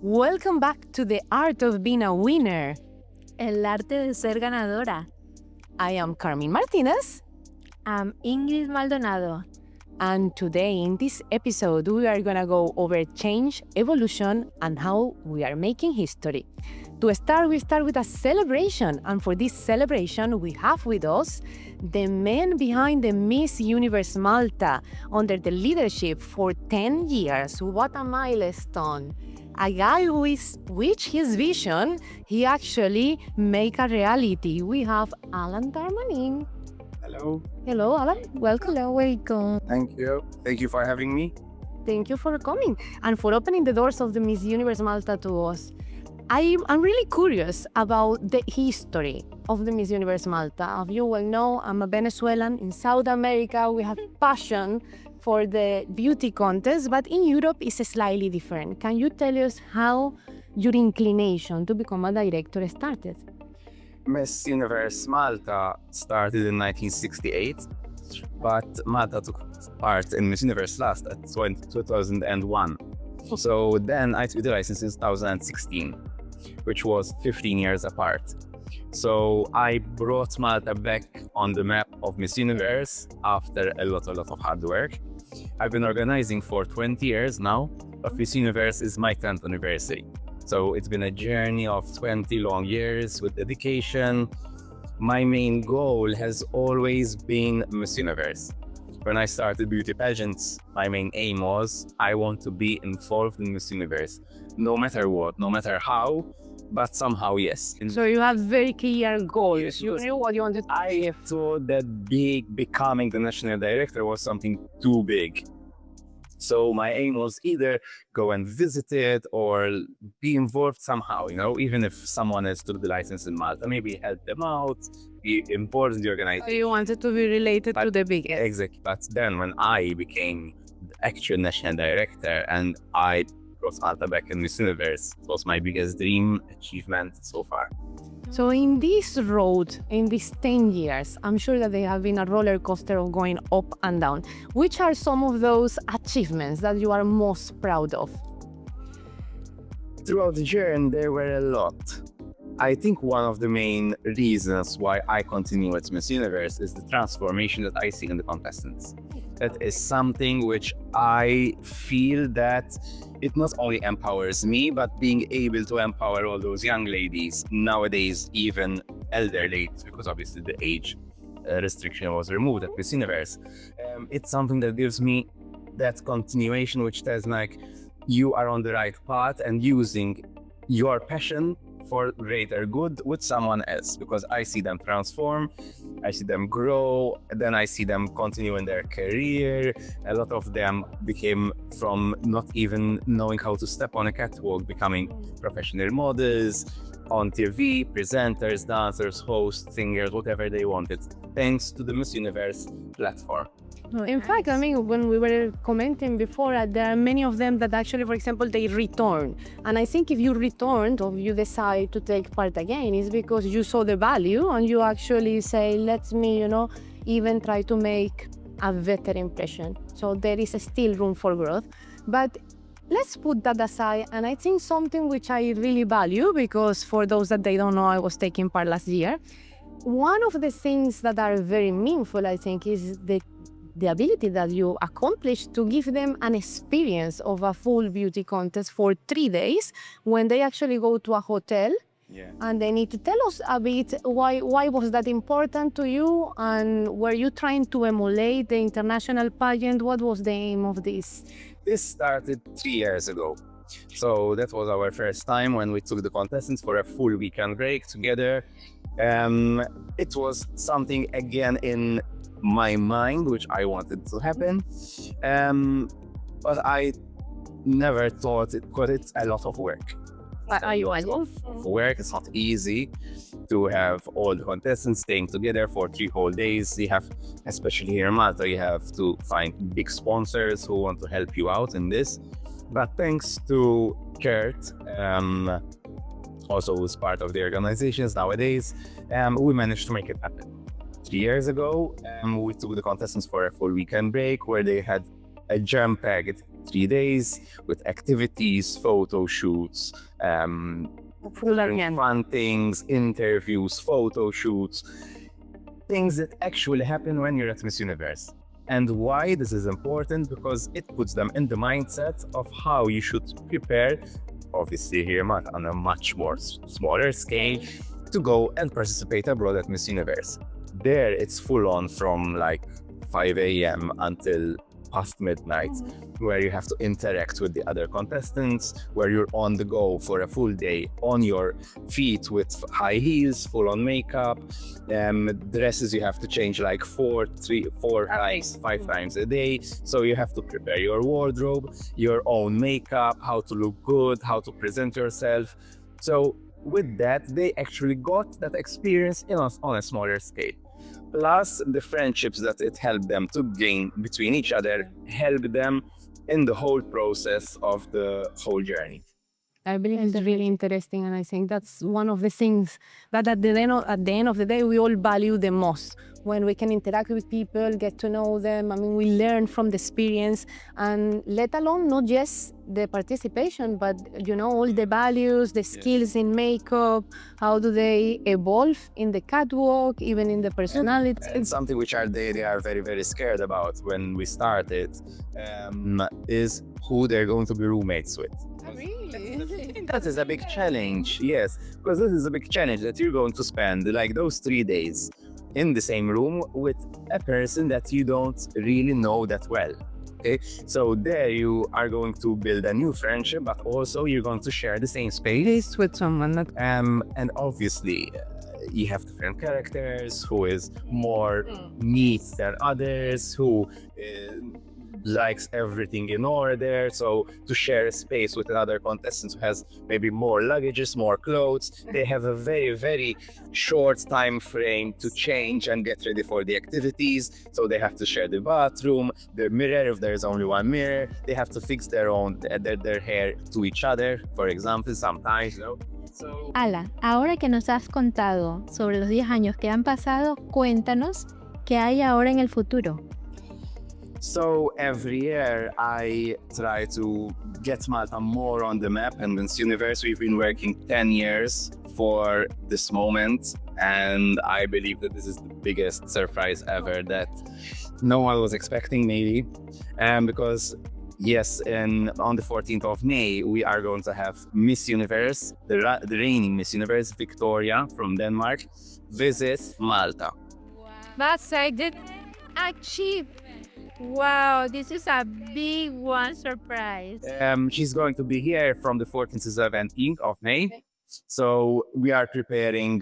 Welcome back to the Art of Being a Winner. El arte de ser ganadora. I am Carmen Martinez. I'm Ingrid Maldonado. And today in this episode, we are going to go over change, evolution, and how we are making history. To start, we start with a celebration. And for this celebration, we have with us the man behind the Miss Universe Malta under the leadership for 10 years. What a milestone. A guy who is reached his vision, he actually make a reality. We have Alan Darmanin. Hello. Hello, Alan. Welcome. Hello, welcome. Thank you. Thank you for having me. Thank you for coming and for opening the doors of the Miss Universe Malta to us. I'm really curious about the history of the Miss Universe Malta. As you well know, I'm a Venezuelan. In South America, we have passion for the beauty contest, but in Europe, it's slightly different. Can you tell us how your inclination to become a director started? Miss Universe Malta started in 1968, but Malta took part in Miss Universe last at 2001. So then I took the license in 2016, which was 15 years apart. So I brought Malta back on the map of Miss Universe after a lot of hard work. I've been organizing for 20 years now, but Miss Universe is my 10th anniversary. So it's been a journey of 20 long years with dedication. My main goal has always been Miss Universe. When I started beauty pageants, my main aim was I want to be involved in Miss Universe, no matter what, no matter how, but somehow yes. So you have very clear goals. Yes, You knew what you wanted to I achieve. thought that becoming the national director was something too big. So my aim was either go and visit it or be involved somehow, even if someone else took the license in Malta, maybe help them out, be involved in the So organization. you wanted to be related to the biggest. Exactly. But then when I became the actual national director and I brought Malta back in Miss Universe, it was my biggest dream achievement so far. So in this road, in these 10 years, I'm sure that they have been a roller coaster of going up and down. Which are some of those achievements that you are most proud of? Throughout the journey, there were a lot. I think one of the main reasons why I continue at Miss Universe is the transformation that I see in the contestants. That is something which I feel that it not only empowers me, but being able to empower all those young ladies, nowadays even elder ladies, because obviously the age restriction was removed at Miss Universe. It's something that gives me that continuation, which says like, you are on the right path and using your passion for greater good with someone else, because I see them transform, I see them grow, then I see them continue in their career. A lot of them became from not even knowing how to step on a catwalk, becoming professional models, on TV, presenters, dancers, hosts, singers, whatever they wanted, thanks to the Miss Universe platform. In fact, I mean, when we were commenting before, there are many of them that actually, for example, they return. And I think if you returned or you decide to take part again, it's because you saw the value and you actually say, let me, even try to make a better impression. So there is still room for growth. But let's put that aside. And I think something which I really value, because for those that they don't know, I was taking part last year. One of the things that are very meaningful, I think, is the ability that you accomplished to give them an experience of a full beauty contest for 3 days when they actually go to a hotel. Yeah. And they need to tell us a bit why was that important to you, and were you trying to emulate the international pageant? What was the aim of this? This started 3 years ago. So that was our first time when we took the contestants for a full weekend break together. It was something again in my mind which I wanted to happen, but I never thought it, because it's a lot of work. Are you Work, it's not easy to have all the contestants staying together for 3 whole days. You have, especially here in Malta, you have to find big sponsors who want to help you out in this. But thanks to Kurt, also who's part of the organizations nowadays, we managed to make it happen. 3 years ago, we took the contestants for a full weekend break where they had a jam-packed 3 days with activities, photo shoots, fun things, interviews, photo shoots, things that actually happen when you're at Miss Universe. And why this is important? Because it puts them in the mindset of how you should prepare, obviously here on a much more smaller scale, to go and participate abroad at Miss Universe. There it's full on from like 5 a.m. until past midnight, where you have to interact with the other contestants, where you're on the go for a full day, on your feet with high heels, full on makeup, dresses you have to change like four times, 5 times a day. So you have to prepare your wardrobe, your own makeup, how to look good, how to present yourself. So with that, they actually got that experience on a smaller scale. Plus the friendships that it helped them to gain between each other, helped them in the whole process of the whole journey. I believe it's really interesting, and I think that's one of the things that at the end of the day we all value the most. When we can interact with people, get to know them, I mean, we learn from the experience, and let alone not just the participation, but all the values, the skills in makeup, how do they evolve in the catwalk, even in the personality. And something which they are very, very scared about when we started is who they're going to be roommates with. Really? That is a big challenge, yes, because this is a big challenge that you're going to spend like those 3 days in the same room with a person that you don't really know that well. Okay, so there you are going to build a new friendship, but also you're going to share the same space with someone that and obviously you have different characters, who is more neat than others, who likes everything in order. So to share a space with another contestant who has maybe more luggages, more clothes, they have a very, very short time frame to change and get ready for the activities. So they have to share the bathroom, the mirror, if there's only one mirror. They have to fix their hair to each other, for example, sometimes, So... Ala, ahora que nos has contado sobre los 10 años que han pasado, cuéntanos qué hay ahora en el futuro. So every year I try to get Malta more on the map, and Miss Universe, we've been working 10 years for this moment, and I believe that this is the biggest surprise ever that no one was expecting, maybe, because yes, on the 14th of May, we are going to have Miss Universe, the reigning Miss Universe, Victoria from Denmark, visit Malta. That's I did achieve. Wow, this is a big one surprise. She's going to be here from the 14th to 17th of May. So we are preparing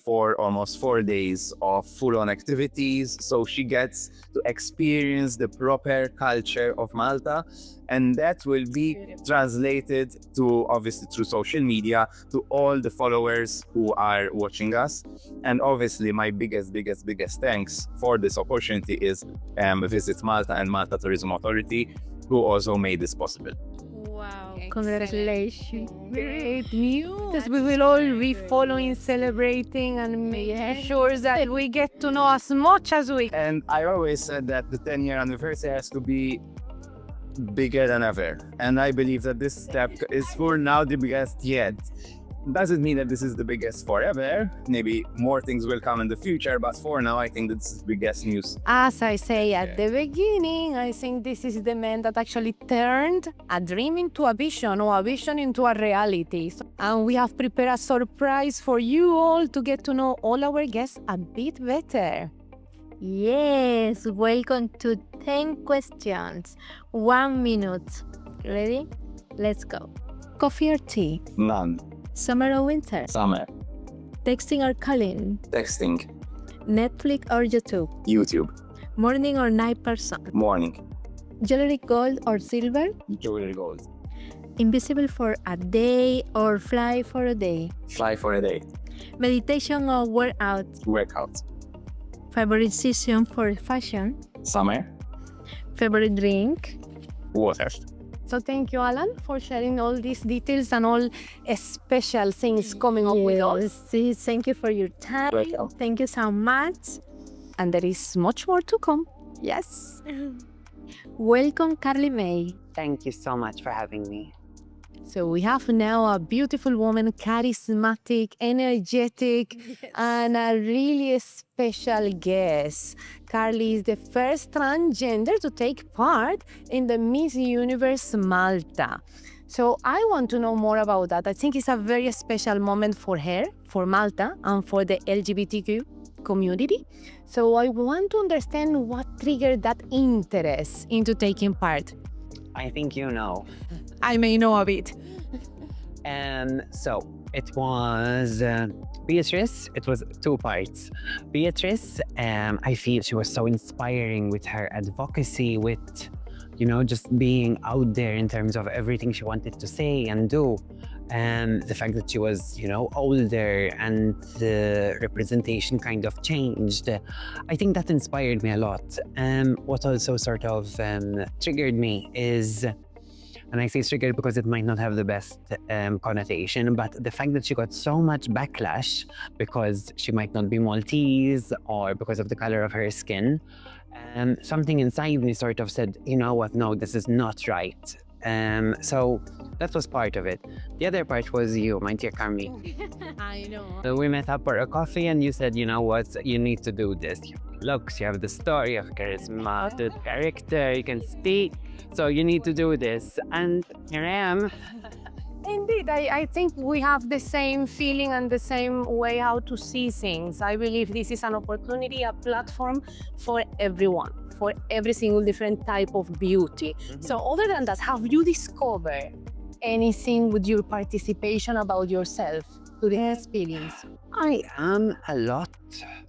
4 days of full-on activities, so she gets to experience the proper culture of Malta, and that will be translated to, obviously, through social media to all the followers who are watching us. And obviously my biggest thanks for this opportunity is Visit Malta and Malta Tourism Authority, who also made this possible. Wow, congratulations. Great news. We will all be following, celebrating, and making sure that we get to know as much as we can. And I always said that the 10-year anniversary has to be bigger than ever. And I believe that this step is for now the biggest yet. Doesn't mean that this is the biggest forever. Maybe more things will come in the future, but for now, I think this is the biggest news. As I say at the beginning, I think this is the man that actually turned a dream into a vision, or a vision into a reality. And we have prepared a surprise for you all to get to know all our guests a bit better. Yes, welcome to 10 questions. 1 minute. Ready? Let's go. Coffee or tea? None. Summer or winter? Summer. Texting or calling? Texting. Netflix or YouTube? YouTube. Morning or night person? Morning. Jewelry gold or silver? Jewelry gold. Invisible for a day or fly for a day? Fly for a day. Meditation or workout? Workout. Favorite season for fashion? Summer. Favorite drink? Water. So thank you, Alan, for sharing all these details and all special things coming up with us. Thank you for your time. Welcome. Thank you so much. And there is much more to come. Yes. Welcome, Carly May. Thank you so much for having me. So we have now a beautiful woman, charismatic, energetic, and a really special guest. Carly is the first transgender to take part in the Miss Universe Malta. So I want to know more about that. I think it's a very special moment for her, for Malta, and for the LGBTQ community. So I want to understand what triggered that interest into taking part. I think you know. I may know a bit. So it was Beatrice. It was two parts. Beatrice, I feel she was so inspiring with her advocacy, with, you know, just being out there in terms of everything she wanted to say and do. And the fact that she was, you know, older and the representation kind of changed. I think that inspired me a lot. What also sort of triggered me is, and I say triggered because it might not have the best connotation, but the fact that she got so much backlash because she might not be Maltese or because of the color of her skin, something inside me sort of said, you know what, no, this is not right. So that was part of it. The other part was you, my dear Carmi. I know. So we met up for a coffee and you said, you know what, you need to do this. You have looks, you have the story, you have charisma, the character, you can speak. So you need to do this. And here I am. Indeed, I think we have the same feeling and the same way how to see things. I believe this is an opportunity, a platform for everyone, for every single different type of beauty. So other than that, have you discovered anything with your participation about yourself to the experience? I am a lot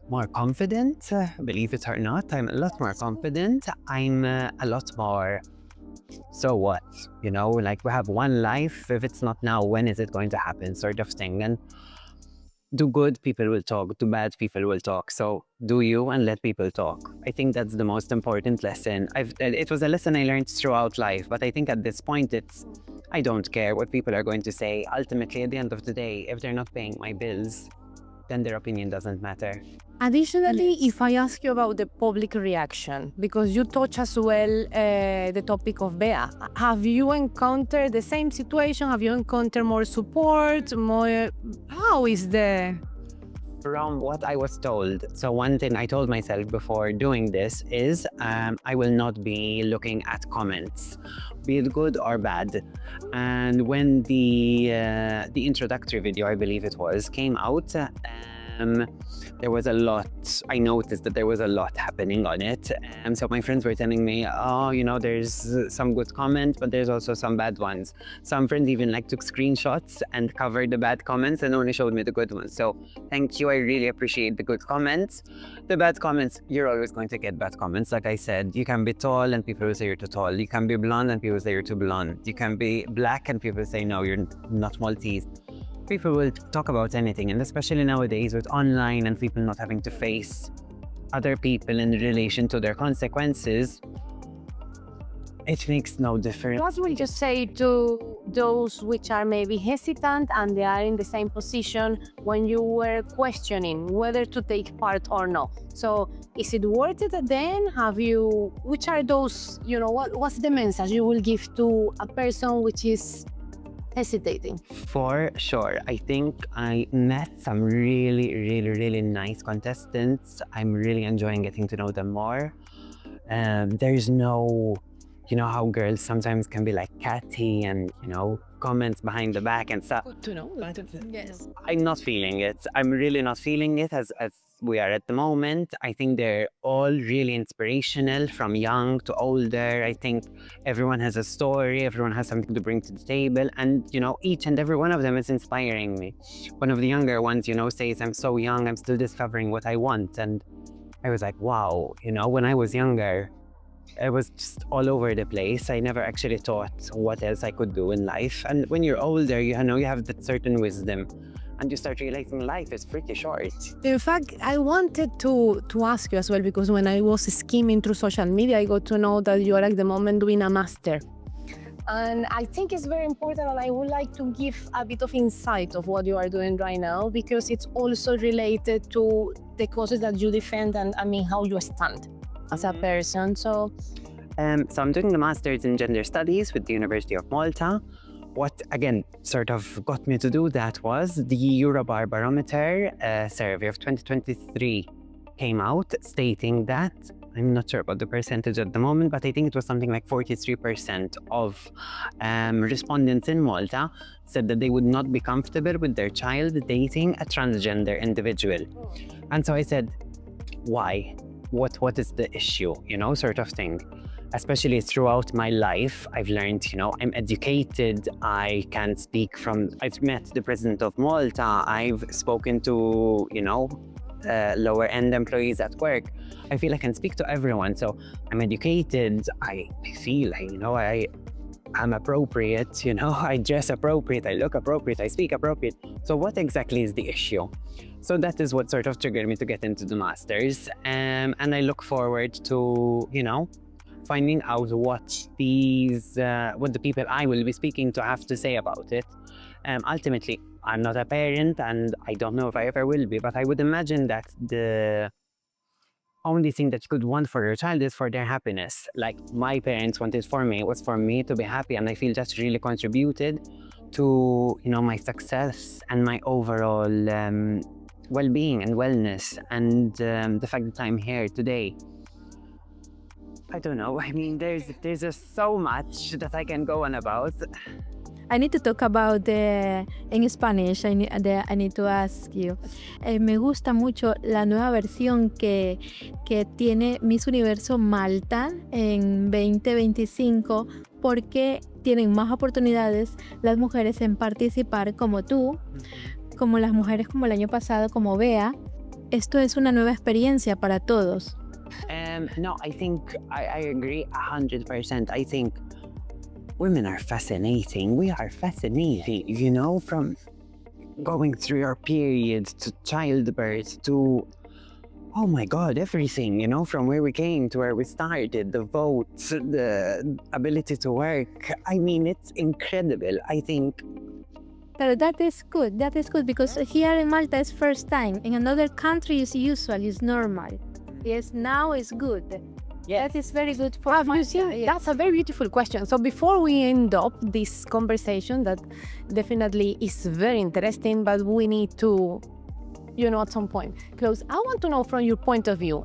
more confident, believe it or not. I'm a lot more confident. I'm a lot more, so what? You know, like we have one life. If it's not now, when is it going to happen? Sort of thing. And do good, people will talk. Do bad, people will talk. So do you and let people talk. I think that's the most important lesson. It was a lesson I learned throughout life, but I think at this point I don't care what people are going to say. Ultimately, at the end of the day, if they're not paying my bills, then their opinion doesn't matter. Additionally, if I ask you about the public reaction, because you touch as well the topic of Bea, have you encountered the same situation? Have you encountered more support? More? How is the? From what I was told, so one thing I told myself before doing this is I will not be looking at comments, be it good or bad. And when the introductory video, I believe it was, came out, there was a lot. I noticed that there was a lot happening on it. So my friends were telling me, oh, you know, there's some good comments, but there's also some bad ones. Some friends even like took screenshots and covered the bad comments and only showed me the good ones. So thank you. I really appreciate the good comments. The bad comments, you're always going to get bad comments. Like I said, you can be tall and people will say you're too tall. You can be blonde and people say you're too blonde. You can be black and people say, no, you're not Maltese. People will talk about anything, and especially nowadays with online and people not having to face other people in relation to their consequences, it makes no difference. What would you say to those which are maybe hesitant and they are in the same position when you were questioning whether to take part or not? So is it worth it then? Which are those, you know, what's the message you will give to a person which is hesitating? For sure. I think I met some really nice contestants. I'm really enjoying getting to know them more. There's no, you know how girls sometimes can be like catty and, you know, comments behind the back and stuff. Good to know. Yes. I'm not feeling it. I'm really not feeling it as we are at the moment. I think they're all really inspirational from young to older. I think everyone has a story, everyone has something to bring to the table. And, you know, each and every one of them is inspiring me. One of the younger ones, you know, says, I'm so young, I'm still discovering what I want. And I was like, wow, you know, when I was younger, I was just all over the place. I never actually thought what else I could do in life. And when you're older, you know, you have that certain wisdom and you start realizing life is pretty short. In fact, I wanted to ask you as well, because when I was skimming through social media, I got to know that you are at the moment doing a master. And I think it's very important, and I would like to give a bit of insight of what you are doing right now, because it's also related to the causes that you defend and I mean how you stand as a person. So So I'm doing the Master's in Gender Studies with the University of Malta. What, again, sort of got me to do that was the Eurobar Barometer survey of 2023 came out stating that, I'm not sure about the percentage at the moment, but I think it was something like 43% of respondents in Malta said that they would not be comfortable with their child dating a transgender individual. And so I said, why? What is the issue, sort of thing. Especially throughout my life, I've learned, I'm educated, I've met the President of Malta, I've spoken to, lower end employees at work. I feel I can speak to everyone. So I'm educated, I feel, I'm appropriate, I dress appropriate, I look appropriate, I speak appropriate. So what exactly is the issue? So that is what sort of triggered me to get into the Masters. And I look forward to, finding out what the people I will be speaking to have to say about it. Ultimately, I'm not a parent and I don't know if I ever will be, but I would imagine that the only thing that you could want for your child is for their happiness. Like my parents wanted for me, was for me to be happy, and I feel that's really contributed to, my success and my overall well-being and wellness, and the fact that I'm here today. I don't know. I mean, there's just so much that I can go on about. I need to talk about in Spanish. I need to ask you. Me gusta mucho la nueva versión que tiene Miss Universo Malta en 2025 porque tienen más oportunidades las mujeres en participar como tú, como las mujeres como el año pasado, como Bea. Esto es una nueva experiencia para todos. No, I think I agree 100%. I think women are fascinating. We are fascinating, from going through your period to childbirth to, oh my God, everything, from where we came to where we started, the votes, the ability to work. I mean, it's incredible. I think. But that is good because here in Malta it's first time. In another country it's usual, it's normal. Yes, now it's good. Yes. That is very good for Have you Malta. seen? Yes. That's a very beautiful question. So before we end up this conversation, that definitely is very interesting, but we need to, at some point close. I want to know from your point of view,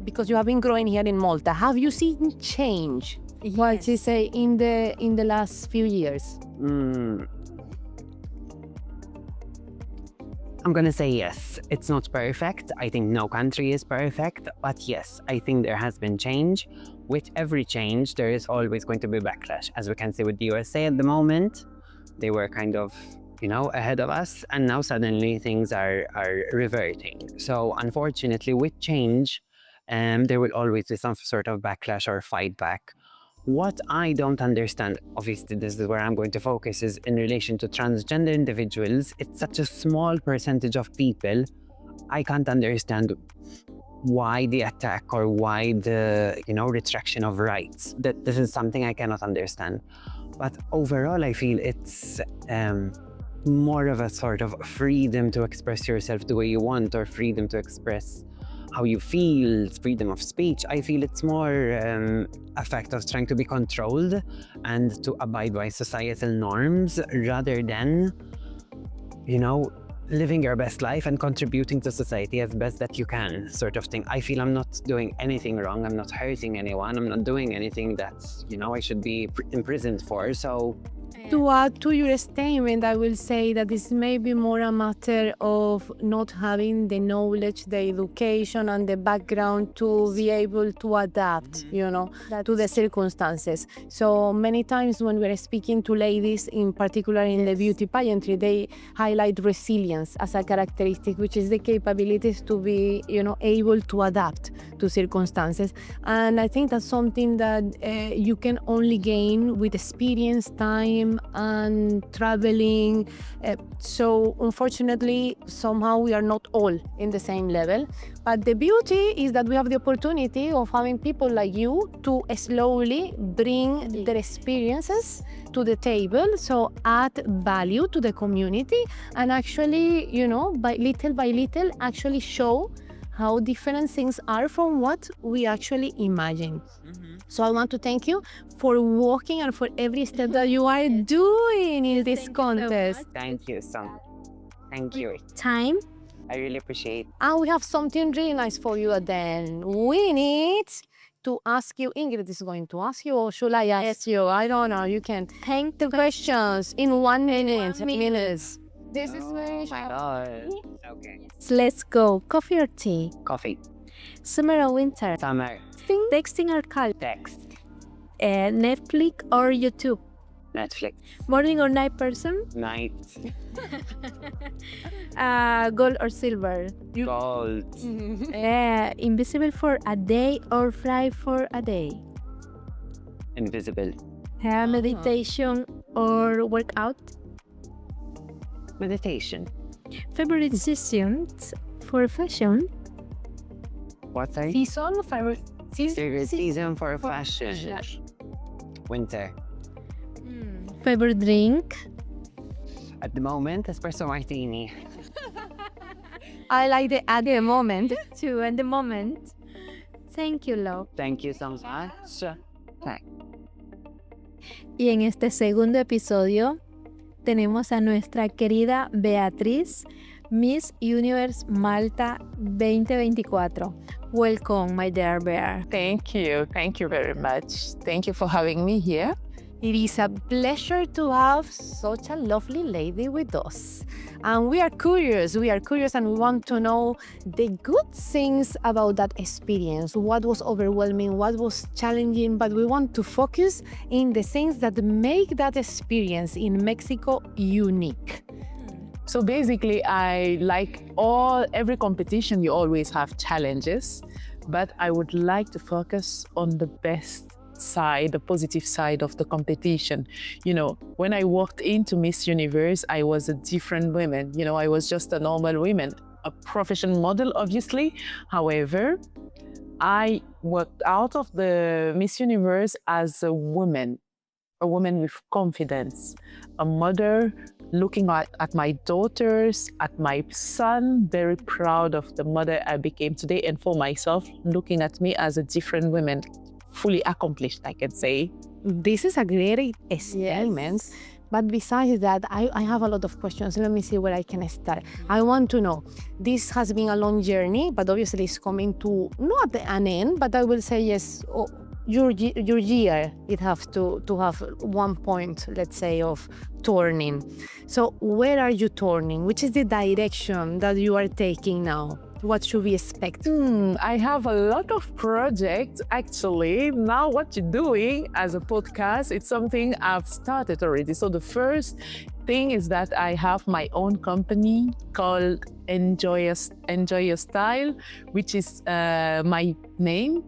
because you have been growing here in Malta, have you seen change? Yes. What you say in the last few years? I'm gonna say yes. It's not perfect. I think no country is perfect, but yes, I think there has been change. With every change, there is always going to be backlash. As we can see with the USA at the moment, they were kind of, ahead of us, and now suddenly things are reverting. So unfortunately, with change, there will always be some sort of backlash or fight back. What I don't understand, obviously this is where I'm going to focus, is in relation to transgender individuals. It's such a small percentage of people. I can't understand why the attack or why the, retraction of rights. That this is something I cannot understand. But overall, I feel it's more of a sort of freedom to express yourself the way you want, or freedom to express how you feel, freedom of speech. I feel it's more a fact of trying to be controlled and to abide by societal norms rather than, living your best life and contributing to society as best that you can, sort of thing. I feel I'm not doing anything wrong. I'm not hurting anyone. I'm not doing anything that, I should be imprisoned for. So To add to your statement, I will say that this may be more a matter of not having the knowledge, the education, and the background to be able to adapt, to the circumstances. So many times when we're speaking to ladies, in particular in the beauty pageantry, they highlight resilience as a characteristic, which is the capabilities to be, able to adapt to circumstances. And I think that's something that you can only gain with experience, time, and traveling. So unfortunately, somehow we are not all in the same level. But the beauty is that we have the opportunity of having people like you to slowly bring their experiences to the table, so add value to the community, and actually, by little, actually show how different things are from what we actually imagine. So I want to thank you for walking and for every step that you are doing in this Thank you so contest. much. Thank you so much. Thank you. Time. I really appreciate. And we have something really nice for you then. We need to ask you, Ingrid is going to ask you, or should I ask you? I don't know. You can Thank the questions in 1 minute. 1 minute. This is very Oh my God. Okay. Let's go. Coffee or tea? Coffee. Summer or winter? Summer. Texting or call? Text. Netflix or YouTube? Netflix. Morning or night person? Night. Gold or silver? Gold. Invisible for a day or fly for a day? Invisible. Meditation or workout? Meditation. Favorite seasons for fashion? What are Season, favorite favorite season for fashion? Winter. Favorite drink? At the moment, espresso martini. I like the at the moment. Two at the moment. Thank you, love. Thank you so much. Y en este segundo episodio tenemos a nuestra querida Beatriz, Miss Universe Malta 2024. Welcome, my dear Bear. Thank you. Thank you very much. Thank you for having me here. It is a pleasure to have such a lovely lady with us. And we are curious and we want to know the good things about that experience. What was overwhelming, what was challenging, but we want to focus in the things that make that experience in Mexico unique. So basically, every competition, you always have challenges, but I would like to focus on the best side, the positive side of the competition. You know, when I walked into Miss Universe, I was a different woman. You know, I was just a normal woman, a professional model, obviously. However, I walked out of the Miss Universe as a woman with confidence, a mother looking at my daughters, at my son, very proud of the mother I became today, and for myself, looking at me as a different woman, fully accomplished, I can say. This is a great statement. But besides that, I have a lot of questions. Let me see where I can start. I want to know, this has been a long journey, but obviously it's coming to not an end, but I will say yes, your year, it has to have one point, let's say, of turning. So where are you turning? Which is the direction that you are taking now? What should we expect? I have a lot of projects actually. Now what you're doing as a podcast, it's something I've started already. So the first thing is that I have my own company called Enjoy Your Style, which is my name,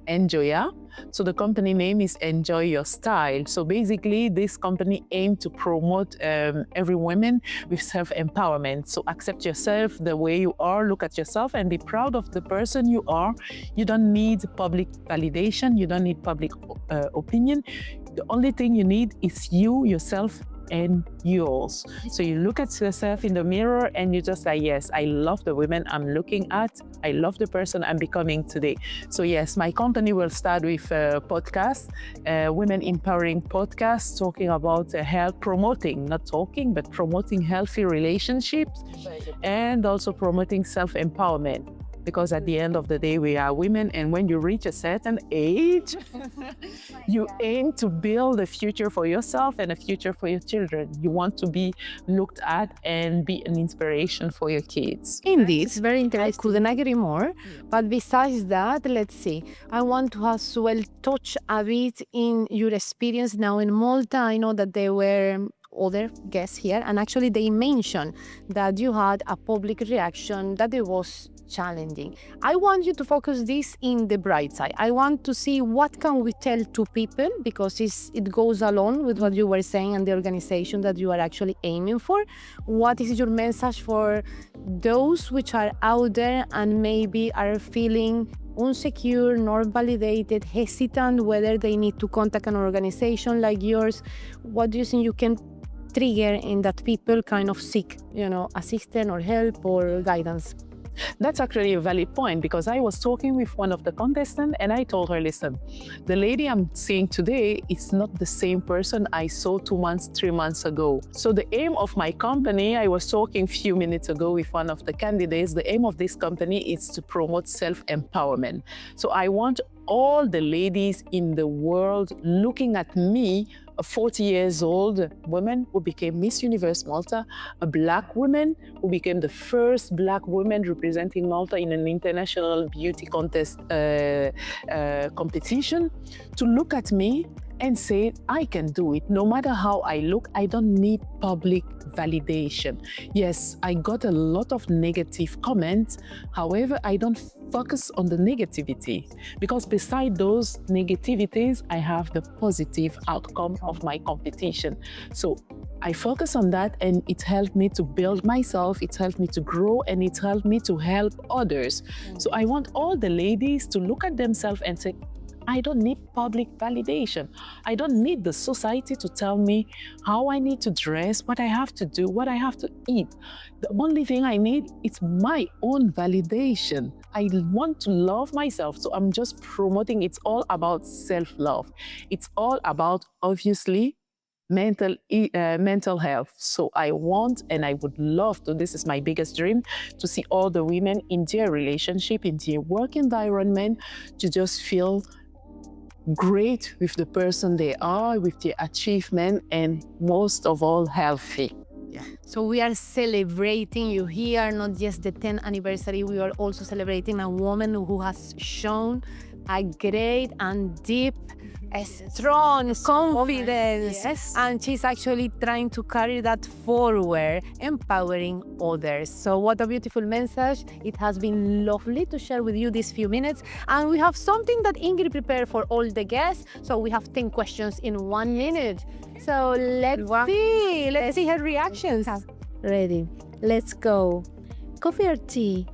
Enjoya. So the company name is Enjoy Your Style. So basically, this company aims to promote every woman with self-empowerment. So accept yourself the way you are, look at yourself and be proud of the person you are. You don't need public validation. You don't need public opinion. The only thing you need is you, yourself, and yours. So you look at yourself in the mirror and you just like, yes, I love the women I'm looking at. I love the person I'm becoming today. So yes, my company will start with a podcast, women empowering podcast, talking about health, promoting healthy relationships and also promoting self-empowerment. Because at the end of the day, we are women, and when you reach a certain age, you aim to build a future for yourself and a future for your children. You want to be looked at and be an inspiration for your kids. Indeed, It's very I interesting. couldn't agree more. But besides that, let's see. I want to as well touch a bit in your experience now in Malta. I know that there were other guests here, and actually they mentioned that you had a public reaction that it was challenging. I want you to focus this in the bright side. I want to see what can we tell to people, because it goes along with what you were saying and the organization that you are actually aiming for. What is your message for those which are out there and maybe are feeling insecure, not validated, hesitant whether they need to contact an organization like yours? What do you think you can trigger in that people kind of seek, assistance or help or guidance? That's actually a valid point, because I was talking with one of the contestants and I told her, listen, the lady I'm seeing today is not the same person I saw 2 months, 3 months ago. So the aim of my company, I was talking a few minutes ago with one of the candidates, the aim of this company is to promote self-empowerment. So I want all the ladies in the world looking at me, a 40 years old woman who became Miss Universe Malta, a Black woman who became the first Black woman representing Malta in an international beauty contest competition, to look at me and say, I can do it. No matter how I look, I don't need public validation. Yes, I got a lot of negative comments. However, I don't focus on the negativity, because beside those negativities, I have the positive outcome of my competition. So I focus on that, and it helped me to build myself, it helped me to grow, and it helped me to help others. So I want all the ladies to look at themselves and say, I don't need public validation. I don't need the society to tell me how I need to dress, what I have to do, what I have to eat. The only thing I need is my own validation. I want to love myself, so I'm just promoting. It's all about self-love. It's all about, obviously, mental health. So I want, and I would love to, this is my biggest dream, to see all the women in their relationship, in their work environment, to just feel great with the person they are, with their achievement, and most of all, healthy. Yeah. So we are celebrating you here, not just the 10th anniversary. We are also celebrating a woman who has shown a great and deep, strong confidence. Yes. And she's actually trying to carry that forward, empowering others. So what a beautiful message. It has been lovely to share with you these few minutes. And we have something that Ingrid prepared for all the guests. So we have 10 questions in 1 minute. So let's see her reactions. Ready. Let's go. Coffee or tea?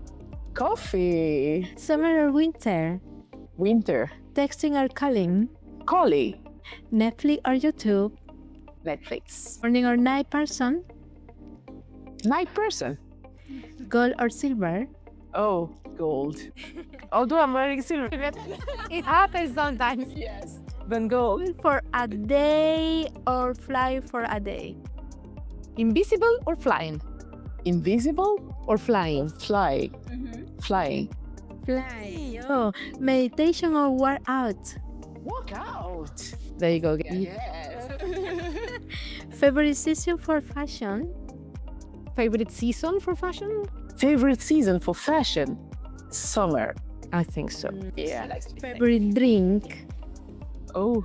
Coffee. Summer or winter? Winter. Texting or calling? Calling. Netflix or YouTube? Netflix. Morning or night person? Night person. Gold or silver? Oh, gold. Although I'm wearing silver. It happens sometimes. Yes. Then go. For a day or fly for a day? Invisible or flying? Invisible Or flying? fly. Flying. Fly. Oh, meditation or workout? Walk out. There you go again. Yes. Favorite season for fashion? Favorite season for fashion? Favorite season for fashion? Summer. I think so. Yeah. Favorite drink? Oh.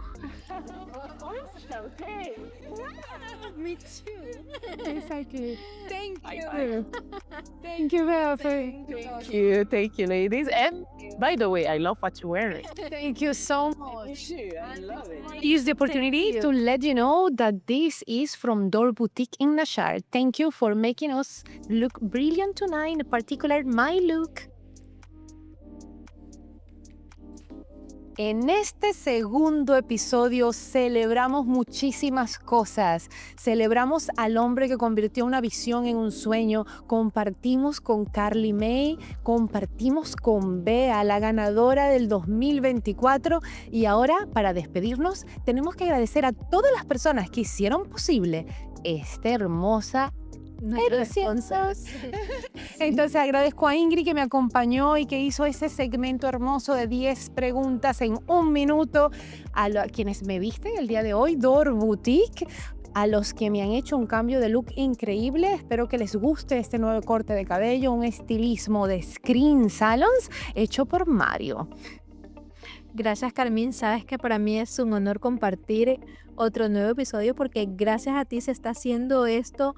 Me too. Exactly. Thank you. Thank you, Thank you, ladies. And by the way, I love what you're wearing. Thank you so much. I love it. Use the opportunity to let you know that this is from Door Boutique in Nashar. Thank you for making us look brilliant tonight, in particular my look. En este segundo episodio celebramos muchísimas cosas. Celebramos al hombre que convirtió una visión en un sueño. Compartimos con Carly May, compartimos con Bea, la ganadora del 2024. Y ahora, para despedirnos, tenemos que agradecer a todas las personas que hicieron posible esta hermosa Entonces agradezco a Ingrid que me acompañó y que hizo ese segmento hermoso de 10 preguntas en 1 minuto. A quienes me visten el día de hoy, Door Boutique. A los que me han hecho un cambio de look increíble. Espero que les guste este nuevo corte de cabello, un estilismo de Screen Salons hecho por Mario. Gracias, Carmín. Sabes que para mí es un honor compartir otro nuevo episodio porque gracias a ti se está haciendo esto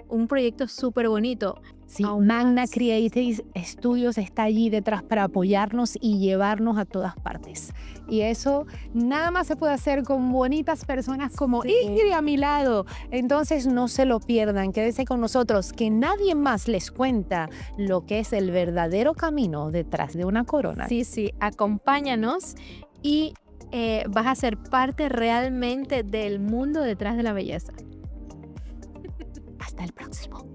un proyecto súper bonito. Sí, Magna Creative Studios está allí detrás para apoyarnos y llevarnos a todas partes. Y eso nada más se puede hacer con bonitas personas como Ingrid a mi lado. Entonces no se lo pierdan, quédense con nosotros, que nadie más les cuenta lo que es el verdadero camino detrás de una corona. Sí, acompáñanos y vas a ser parte realmente del mundo detrás de la belleza. Hasta el próximo.